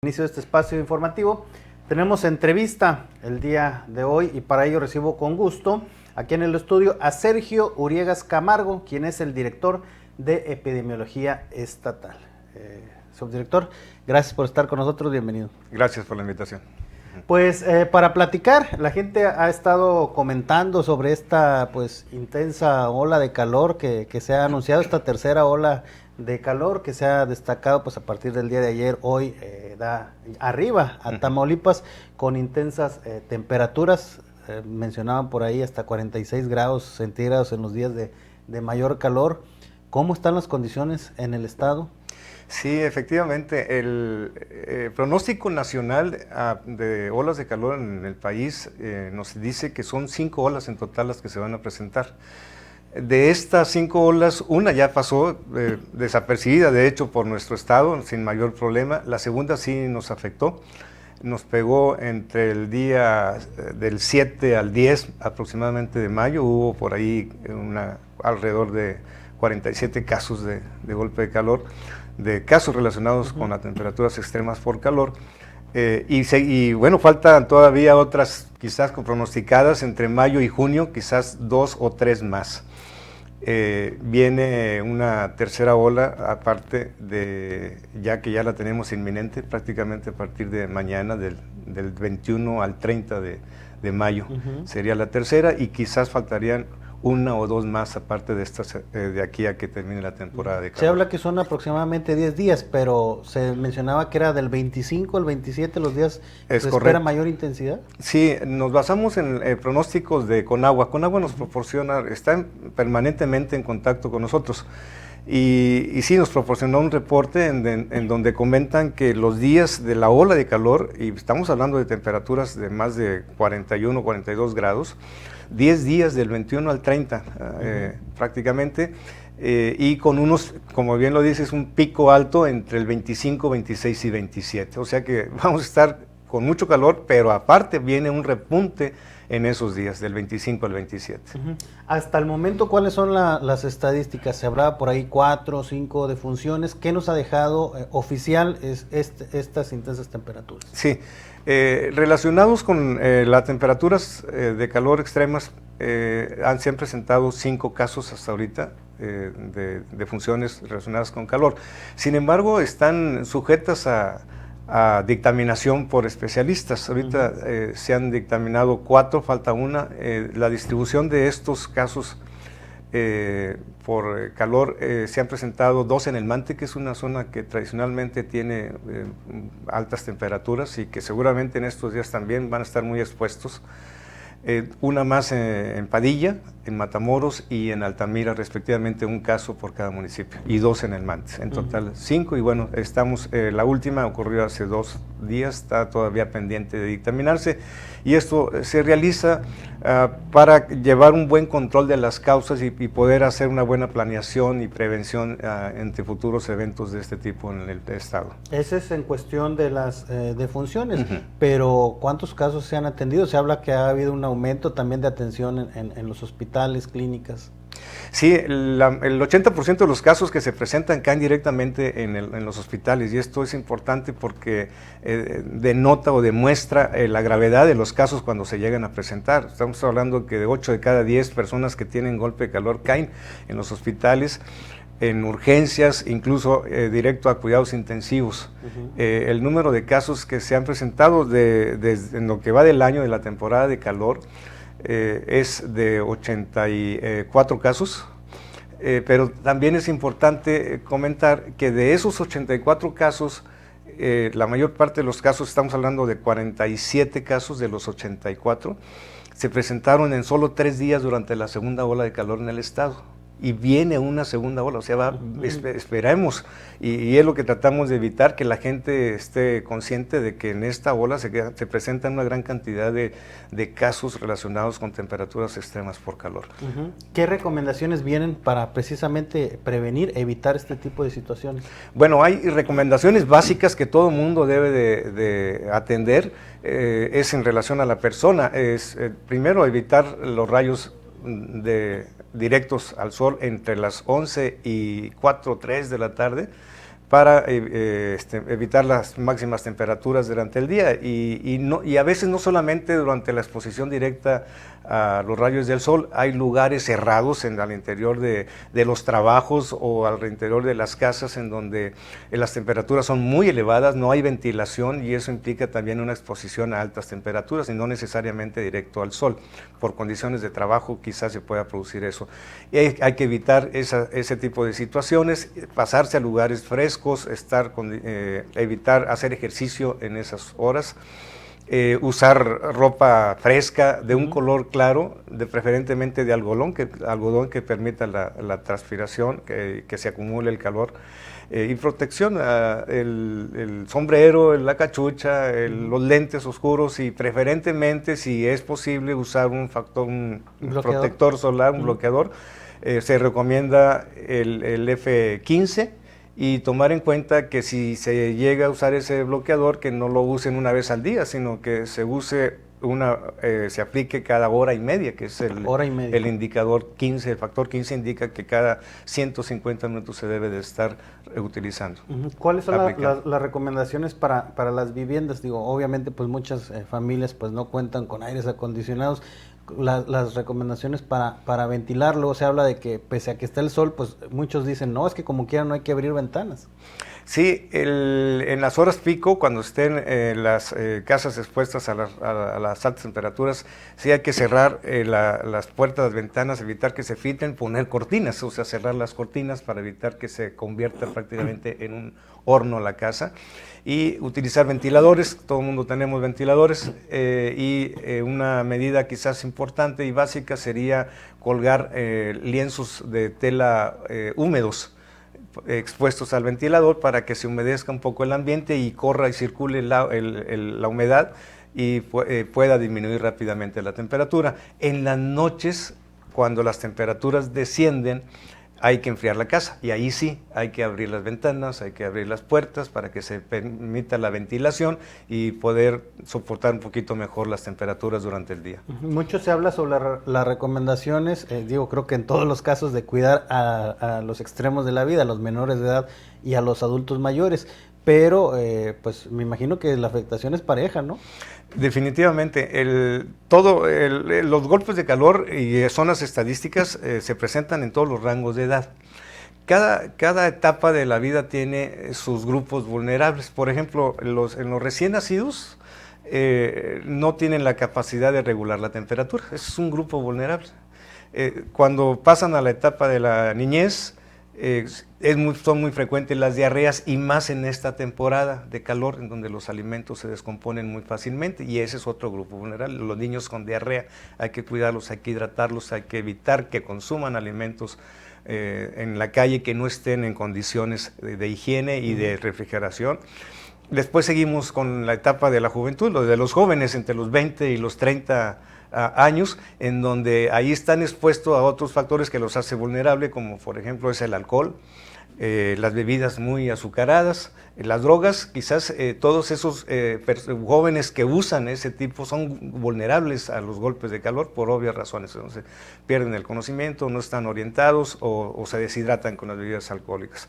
Inicio de este espacio informativo. Tenemos entrevista el día de hoy y para ello recibo con gusto aquí en el estudio a Sergio Uriegas Camargo, quien es el director de Epidemiología Estatal. Subdirector, gracias por estar con nosotros, bienvenido. Gracias por la invitación. Pues para platicar, la gente ha estado comentando sobre esta intensa ola de calor que se ha anunciado, esta tercera ola de calor que se ha destacado a partir del día de ayer, hoy da arriba a Tamaulipas con intensas temperaturas, mencionaban por ahí hasta 46 grados centígrados en los días de mayor calor. ¿Cómo están las condiciones en el estado? Sí, efectivamente, el pronóstico nacional de olas de calor en el país nos dice que son 5 olas en total las que se van a presentar. De estas 5 olas, una ya pasó desapercibida, de hecho, por nuestro estado, sin mayor problema. La segunda sí nos afectó, nos pegó entre el día del 7 al 10 aproximadamente de mayo. Hubo por ahí alrededor de 47 casos de golpe de calor, de casos relacionados con las temperaturas extremas por calor. Y bueno, faltan todavía otras quizás pronosticadas entre mayo y junio, quizás 2 o 3 más. Viene una tercera ola, aparte de, ya que ya la tenemos inminente, prácticamente a partir de mañana, del 21 al 30 de mayo, sería la tercera, y quizás faltarían 1 o 2 más, aparte de estas, de aquí a que termine la temporada de calor. Se habla que son aproximadamente 10 días, pero se mencionaba que era del 25 al 27 los días que se espera mayor intensidad. Sí, nos basamos en pronósticos de Conagua. Conagua nos proporciona, está permanentemente en contacto con nosotros. Y sí, nos proporcionó un reporte en donde comentan que los días de la ola de calor, y estamos hablando de temperaturas de más de 41, 42 grados, 10 días del 21 al 30 prácticamente, y con unos, como bien lo dices, un pico alto entre el 25, 26 y 27. O sea que vamos a estar con mucho calor, pero aparte viene un repunte en esos días, del 25 al 27. Hasta el momento, ¿cuáles son las estadísticas? Se hablaba por ahí 4 o 5 defunciones. ¿Qué nos ha dejado oficial estas intensas temperaturas? Sí, relacionados con las temperaturas de calor extremas, se han presentado 5 casos hasta ahorita de defunciones relacionadas con calor. Sin embargo, están sujetas a dictaminación por especialistas. Ahorita se han dictaminado 4, falta una. La distribución de estos casos por calor, se han presentado 2 en el Mante, que es una zona que tradicionalmente tiene altas temperaturas y que seguramente en estos días también van a estar muy expuestos. Una más en Padilla, en Matamoros y en Altamira, respectivamente, un caso por cada municipio, y 2 en el Mantes, en total 5. Y bueno, la última ocurrió hace 2 días, está todavía pendiente de dictaminarse, y esto se realiza para llevar un buen control de las causas y poder hacer una buena planeación y prevención entre futuros eventos de este tipo en el estado. Ese es en cuestión de las defunciones, pero ¿cuántos casos se han atendido? Se habla que ha habido un aumento también de atención en los hospitales, clínicas. Sí, el 80% de los casos que se presentan caen directamente en los hospitales, y esto es importante porque denota o demuestra la gravedad de los casos cuando se llegan a presentar. Estamos hablando que de 8 de cada 10 personas que tienen golpe de calor caen en los hospitales, en urgencias, incluso directo a cuidados intensivos. El número de casos que se han presentado desde en lo que va del año de la temporada de calor es de 84 casos, pero también es importante comentar que de esos 84 casos, la mayor parte de los casos, estamos hablando de 47 casos de los 84, se presentaron en solo 3 días durante la segunda ola de calor en el estado. Y viene una segunda ola, o sea, esperemos, y es lo que tratamos de evitar, que la gente esté consciente de que en esta ola se presentan una gran cantidad de casos relacionados con temperaturas extremas por calor. ¿Qué recomendaciones vienen para precisamente prevenir, evitar este tipo de situaciones? Bueno, hay recomendaciones básicas que todo mundo debe de atender, es en relación a la persona, es primero evitar los rayos directos al sol entre las 11 y 4 o 3 de la tarde, para evitar las máximas temperaturas durante el día y a veces no solamente durante la exposición directa a los rayos del sol, hay lugares cerrados al interior de los trabajos o al interior de las casas en donde las temperaturas son muy elevadas, no hay ventilación y eso implica también una exposición a altas temperaturas y no necesariamente directo al sol. Por condiciones de trabajo quizás se pueda producir eso. Y hay que evitar ese tipo de situaciones, pasarse a lugares frescos, evitar hacer ejercicio en esas horas. Usar ropa fresca de un color claro, preferentemente de algodón que permita la transpiración, que se acumule el calor, y protección, el sombrero, la cachucha, los lentes oscuros y preferentemente, si es posible, usar un protector solar, un bloqueador. Se recomienda el F15. Y tomar en cuenta que si se llega a usar ese bloqueador, que no lo usen una vez al día, sino que se use se aplique cada hora y media, que es el indicador 15, el factor 15 indica que cada 150 minutos se debe de estar utilizando. ¿Cuáles son las recomendaciones para las viviendas? Digo, obviamente pues muchas familias pues no cuentan con aires acondicionados. Las recomendaciones para ventilarlo, se habla de que pese a que está el sol, pues muchos dicen, no, es que como quiera no hay que abrir ventanas. Sí, en las horas pico, cuando estén las casas expuestas a las altas temperaturas, sí hay que cerrar las puertas, las ventanas, evitar que se filtren, poner cortinas, o sea, cerrar las cortinas para evitar que se convierta prácticamente en un horno la casa, y utilizar ventiladores. Todo el mundo tenemos ventiladores, y una medida quizás importante y básica sería colgar lienzos de tela húmedos expuestos al ventilador para que se humedezca un poco el ambiente y corra y circule la humedad y pueda disminuir rápidamente la temperatura. En las noches, cuando las temperaturas descienden, hay que enfriar la casa y ahí sí hay que abrir las ventanas, hay que abrir las puertas para que se permita la ventilación y poder soportar un poquito mejor las temperaturas durante el día. Mucho se habla sobre las recomendaciones, creo que en todos los casos de cuidar a los extremos de la vida, a los menores de edad y a los adultos mayores, pero pues me imagino que la afectación es pareja, ¿no? Definitivamente, los golpes de calor y zonas estadísticas se presentan en todos los rangos de edad. Cada etapa de la vida tiene sus grupos vulnerables. Por ejemplo, en los recién nacidos no tienen la capacidad de regular la temperatura. Ese es un grupo vulnerable. Cuando pasan a la etapa de la niñez, son muy frecuentes las diarreas y más en esta temporada de calor en donde los alimentos se descomponen muy fácilmente y ese es otro grupo vulnerable. Los niños con diarrea hay que cuidarlos, hay que hidratarlos, hay que evitar que consuman alimentos en la calle que no estén en condiciones de higiene y de refrigeración. Después seguimos con la etapa de la juventud, de los jóvenes entre los 20 y los 30 años, en donde ahí están expuestos a otros factores que los hace vulnerables, como por ejemplo es el alcohol, las bebidas muy azucaradas, las drogas. Quizás todos esos jóvenes que usan ese tipo son vulnerables a los golpes de calor por obvias razones. Entonces, pierden el conocimiento, no están orientados o se deshidratan con las bebidas alcohólicas.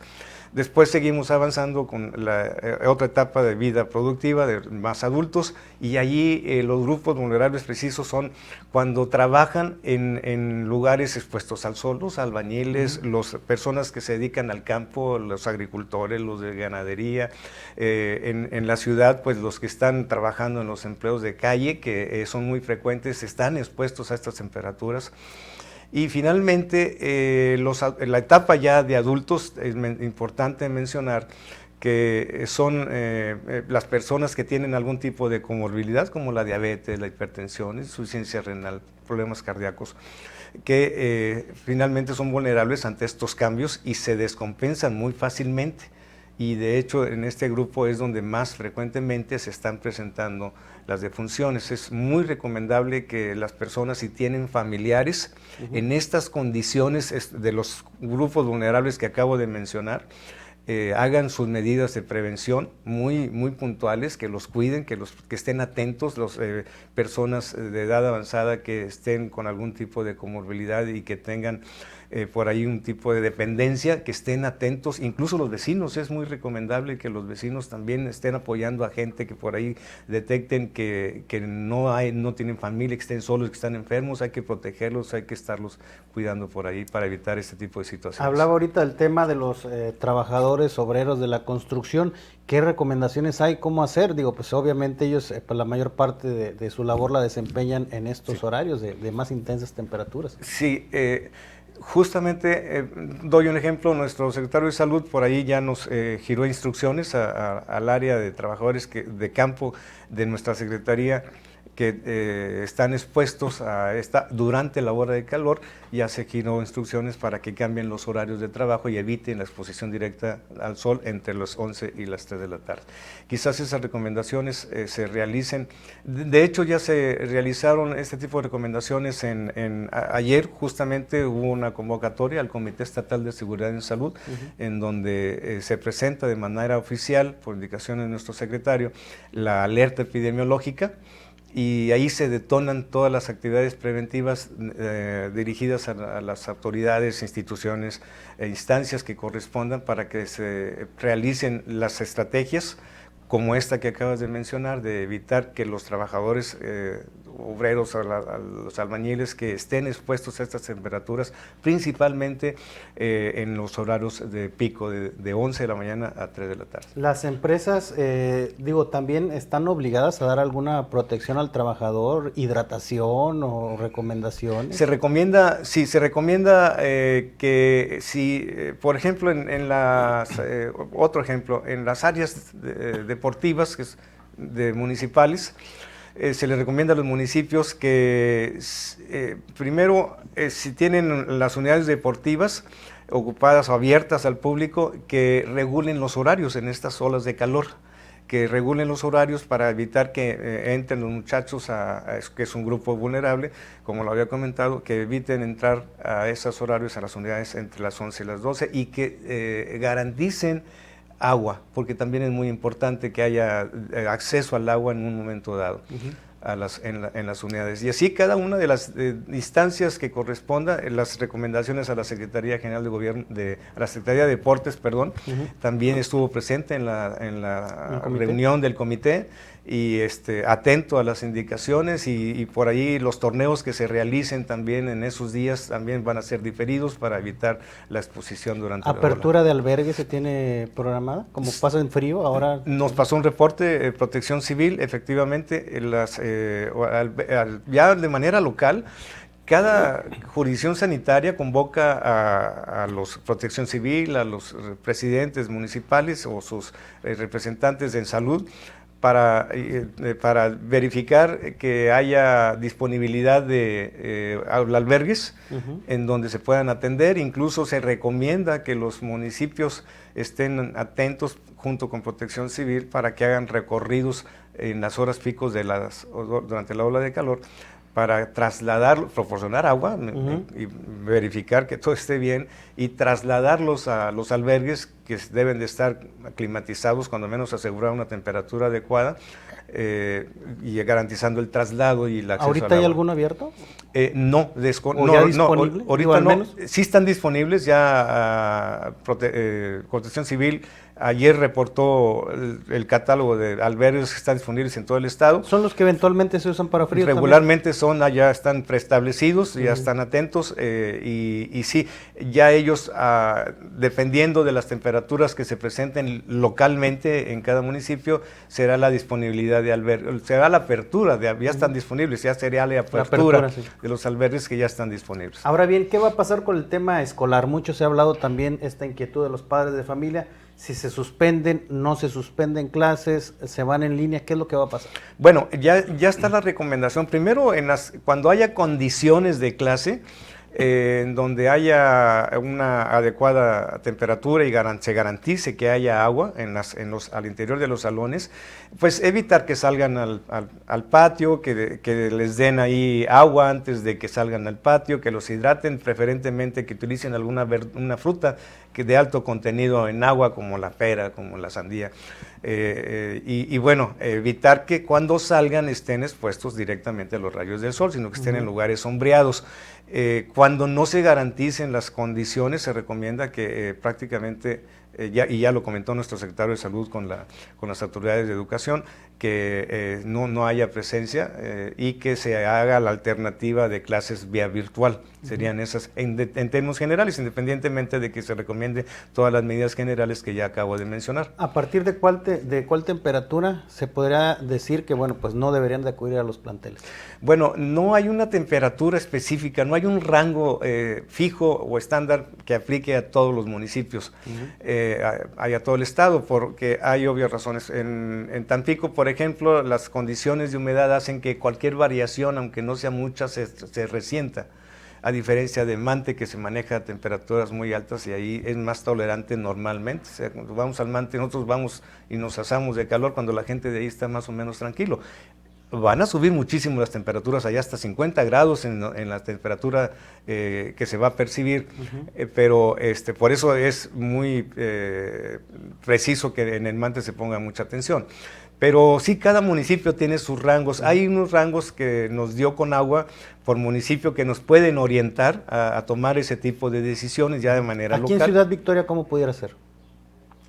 Después seguimos avanzando con la otra etapa de vida productiva de más adultos y allí los grupos vulnerables precisos son cuando trabajan en lugares expuestos al sol, los albañiles, las personas que se dedican al campo, los agricultores, los de ganadería, en la ciudad pues los que están trabajando en los empleos de calle que son muy frecuentes, están expuestos a estas temperaturas. Y finalmente, la etapa ya de adultos, es importante mencionar que son las personas que tienen algún tipo de comorbilidad, como la diabetes, la hipertensión, insuficiencia renal, problemas cardíacos, que finalmente son vulnerables ante estos cambios y se descompensan muy fácilmente. Y de hecho en este grupo es donde más frecuentemente se están presentando las defunciones. Es muy recomendable que las personas, si tienen familiares en estas condiciones de los grupos vulnerables que acabo de mencionar, hagan sus medidas de prevención muy puntuales, que los cuiden, que estén atentos, personas de edad avanzada que estén con algún tipo de comorbilidad y que tengan por ahí un tipo de dependencia, que estén atentos, incluso los vecinos, es muy recomendable que los vecinos también estén apoyando a gente que por ahí detecten que no tienen familia, que estén solos, que están enfermos, hay que protegerlos, hay que estarlos cuidando por ahí para evitar este tipo de situaciones. Hablaba ahorita del tema de los trabajadores, obreros de la construcción. ¿Qué recomendaciones hay? ¿Cómo hacer? Digo, pues obviamente ellos pues la mayor parte de su labor la desempeñan en estos horarios de más intensas temperaturas. Sí, justamente doy un ejemplo, nuestro secretario de Salud por ahí ya nos giró instrucciones al área de trabajadores de campo de nuestra Secretaría que están expuestos a durante la hora de calor, ya se giró instrucciones para que cambien los horarios de trabajo y eviten la exposición directa al sol entre las 11 y las 3 de la tarde. Quizás esas recomendaciones se realicen, de hecho ya se realizaron este tipo de recomendaciones ayer justamente hubo una convocatoria al Comité Estatal de Seguridad en Salud, en donde se presenta de manera oficial, por indicación de nuestro secretario, la alerta epidemiológica, y ahí se detonan todas las actividades preventivas dirigidas a las autoridades, instituciones e instancias que correspondan para que se realicen las estrategias como esta que acabas de mencionar, de evitar que los trabajadores obreros, a los albañiles que estén expuestos a estas temperaturas, principalmente en los horarios de pico, de 11 de la mañana a 3 de la tarde. Las empresas, también están obligadas a dar alguna protección al trabajador, hidratación o recomendaciones. Se recomienda que si, por ejemplo, otro ejemplo, en las áreas deportivas municipales, se les recomienda a los municipios que primero, si tienen las unidades deportivas ocupadas o abiertas al público, que regulen los horarios en estas olas de calor, que regulen los horarios para evitar que entren los muchachos, que es un grupo vulnerable, como lo había comentado, que eviten entrar a esos horarios a las unidades entre las 11 y las 12 y que garanticen agua, porque también es muy importante que haya acceso al agua en un momento dado en las unidades. Y así cada una de las instancias que corresponda, las recomendaciones a la Secretaría General de Gobierno, a la Secretaría de Deportes, también estuvo presente en la reunión del comité y atento a las indicaciones y por ahí los torneos que se realicen también en esos días también van a ser diferidos para evitar la exposición durante la ola. ¿Apertura de albergue se tiene programada? ¿Como pasa en frío ahora? Nos pasó un reporte, Protección Civil, efectivamente, ya de manera local. Cada jurisdicción sanitaria convoca a los Protección Civil, a los presidentes municipales o sus representantes en salud para verificar que haya disponibilidad de albergues en donde se puedan atender. Incluso se recomienda que los municipios estén atentos junto con Protección Civil para que hagan recorridos en las horas picos durante la ola de calor, para proporcionar agua y verificar que todo esté bien y trasladarlos a los albergues que deben de estar climatizados, cuando menos asegurar una temperatura adecuada y garantizando el traslado y el acceso al agua. ¿Ahorita hay alguno abierto? No, ahorita no. Sí están disponibles ya. Protección Civil ayer reportó el catálogo de albergues que están disponibles en todo el estado. ¿Son los que eventualmente se usan para frío? Regularmente ya están preestablecidos, ya están atentos y sí, ya ellos, dependiendo de las temperaturas que se presenten localmente en cada municipio, será la disponibilidad de albergues, será la apertura, ya están disponibles, ya sería la apertura de los albergues que ya están disponibles. Ahora bien, ¿qué va a pasar con el tema escolar? Mucho se ha hablado también esta inquietud de los padres de familia. Si se suspenden, no se suspenden clases, se van en línea, ¿qué es lo que va a pasar? Bueno, ya está la recomendación. Primero, cuando haya condiciones de clase, en donde haya una adecuada temperatura y se garantice que haya agua al interior de los salones, pues evitar que salgan al patio, que les den ahí agua antes de que salgan al patio, que los hidraten, preferentemente que utilicen una fruta de alto contenido en agua, como la pera, como la sandía. Evitar que cuando salgan estén expuestos directamente a los rayos del sol, sino que estén en lugares sombreados. Cuando no se garanticen las condiciones, se recomienda que prácticamente, ya lo comentó nuestro secretario de Salud con las autoridades de educación, que no haya presencia y que se haga la alternativa de clases vía virtual. Serían esas en términos generales, independientemente de que se recomiende todas las medidas generales que ya acabo de mencionar. ¿A partir de cuál temperatura se podría decir que, bueno, pues no deberían de acudir a los planteles? Bueno, no hay una temperatura específica, no hay un rango fijo o estándar que aplique a todos los municipios, a todo el estado, porque hay obvias razones. En Tampico, por ejemplo, las condiciones de humedad hacen que cualquier variación, aunque no sea mucha, se resienta, a diferencia de Mante, que se maneja a temperaturas muy altas y ahí es más tolerante normalmente. O sea, cuando vamos al Mante, nosotros vamos y nos asamos de calor cuando la gente de ahí está más o menos tranquilo. Van a subir muchísimo las temperaturas, allá hasta 50 grados en la temperatura que se va a percibir, pero por eso es muy preciso que en el Mante se ponga mucha atención. Pero sí, cada municipio tiene sus rangos. Hay unos rangos que nos dio Conagua por municipio que nos pueden orientar a tomar ese tipo de decisiones ya de manera local. Aquí en Ciudad Victoria, ¿cómo pudiera ser?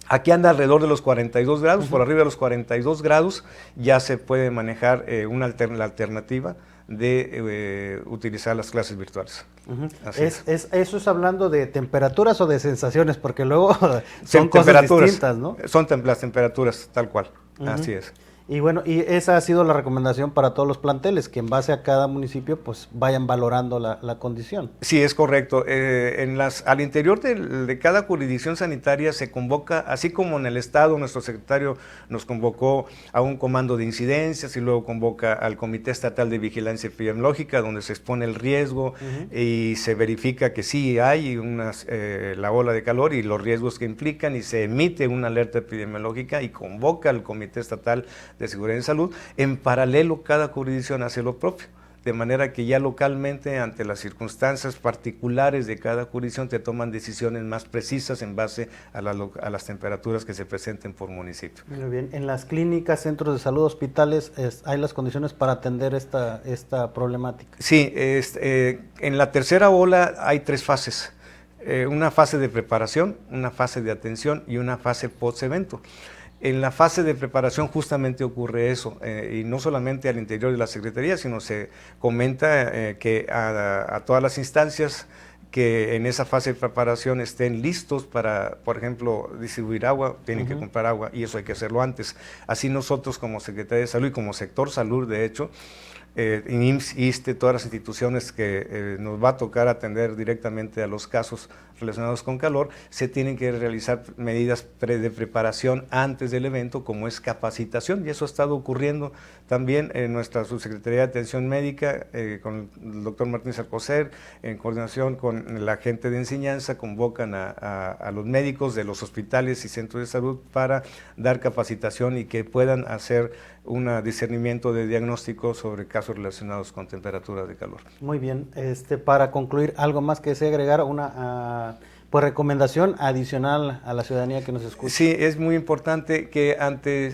Aquí anda alrededor de los 42 grados, por arriba de los 42 grados ya se puede manejar la alternativa de utilizar las clases virtuales. ¿Eso es hablando de temperaturas o de sensaciones? Porque luego son cosas distintas, ¿no? Son las temperaturas, tal cual, así es. Y bueno, y esa ha sido la recomendación para todos los planteles, que en base a cada municipio pues vayan valorando la condición. Sí, es correcto. Al interior de cada jurisdicción sanitaria se convoca, así como en el estado, nuestro secretario nos convocó a un comando de incidencias y luego convoca al Comité Estatal de Vigilancia Epidemiológica, donde se expone el riesgo y se verifica que sí hay la ola de calor y los riesgos que implican, y se emite una alerta epidemiológica y convoca al Comité Estatal de Seguridad y Salud. En paralelo, cada jurisdicción hace lo propio, de manera que ya localmente, ante las circunstancias particulares de cada jurisdicción, te toman decisiones más precisas en base a las temperaturas que se presenten por municipio. Muy bien. En las clínicas, centros de salud, hospitales, ¿hay las condiciones para atender esta problemática? Sí, en la tercera ola hay 3 fases. Una fase de preparación, una fase de atención y una fase post-evento. En la fase de preparación justamente ocurre eso, y no solamente al interior de la Secretaría, sino se comenta que a todas las instancias que en esa fase de preparación estén listos para, por ejemplo, distribuir agua, tienen que comprar agua, y eso hay que hacerlo antes. Así nosotros como Secretaría de Salud y como sector salud, de hecho, IMSS, ISSSTE, todas las instituciones que nos va a tocar atender directamente a los casos relacionados con calor, se tienen que realizar medidas de preparación antes del evento, como es capacitación, y eso ha estado ocurriendo también en nuestra Subsecretaría de Atención Médica, con el doctor Martínez Alcocer, en coordinación con la gente de enseñanza, convocan a los médicos de los hospitales y centros de salud para dar capacitación y que puedan hacer un discernimiento de diagnóstico sobre casos relacionados con temperaturas de calor. Muy bien. Para concluir, ¿algo más que desee agregar? Una recomendación adicional a la ciudadanía que nos escucha. Sí, es muy importante que ante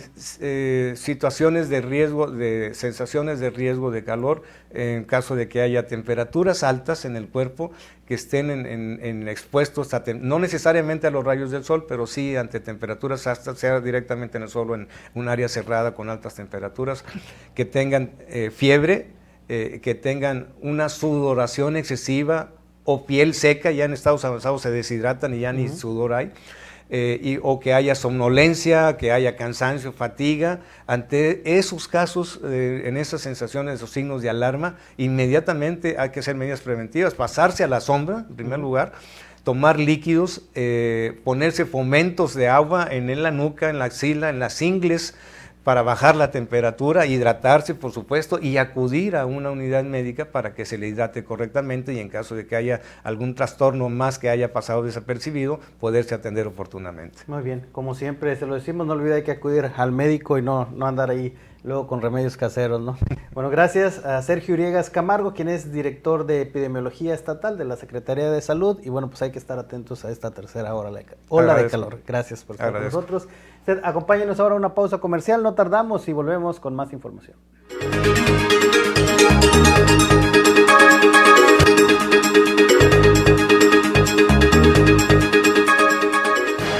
situaciones de riesgo, de sensaciones de riesgo de calor, en caso de que haya temperaturas altas en el cuerpo, que estén expuestos, no necesariamente a los rayos del sol, pero sí ante temperaturas altas, sea directamente en el sol o en un área cerrada con altas temperaturas, que tengan fiebre, que tengan una sudoración excesiva o piel seca, ya en estados avanzados se deshidratan y ya ni sudor hay, o que haya somnolencia, que haya cansancio, fatiga. Ante esos casos, en esas sensaciones, esos signos de alarma, inmediatamente hay que hacer medidas preventivas, pasarse a la sombra, en primer lugar, tomar líquidos, ponerse fomentos de agua en la nuca, en la axila, en las ingles, para bajar la temperatura, hidratarse, por supuesto, y acudir a una unidad médica para que se le hidrate correctamente, y en caso de que haya algún trastorno más que haya pasado desapercibido, poderse atender oportunamente. Muy bien, como siempre se lo decimos, no olvide, hay que acudir al médico y no andar ahí luego con remedios caseros, ¿no? Bueno, gracias a Sergio Uriegas Camargo, quien es director de Epidemiología Estatal de la Secretaría de Salud, y bueno, pues hay que estar atentos a esta tercera ola de calor. Gracias por estar con nosotros. Acompáñenos ahora a una pausa comercial, no tardamos y volvemos con más información.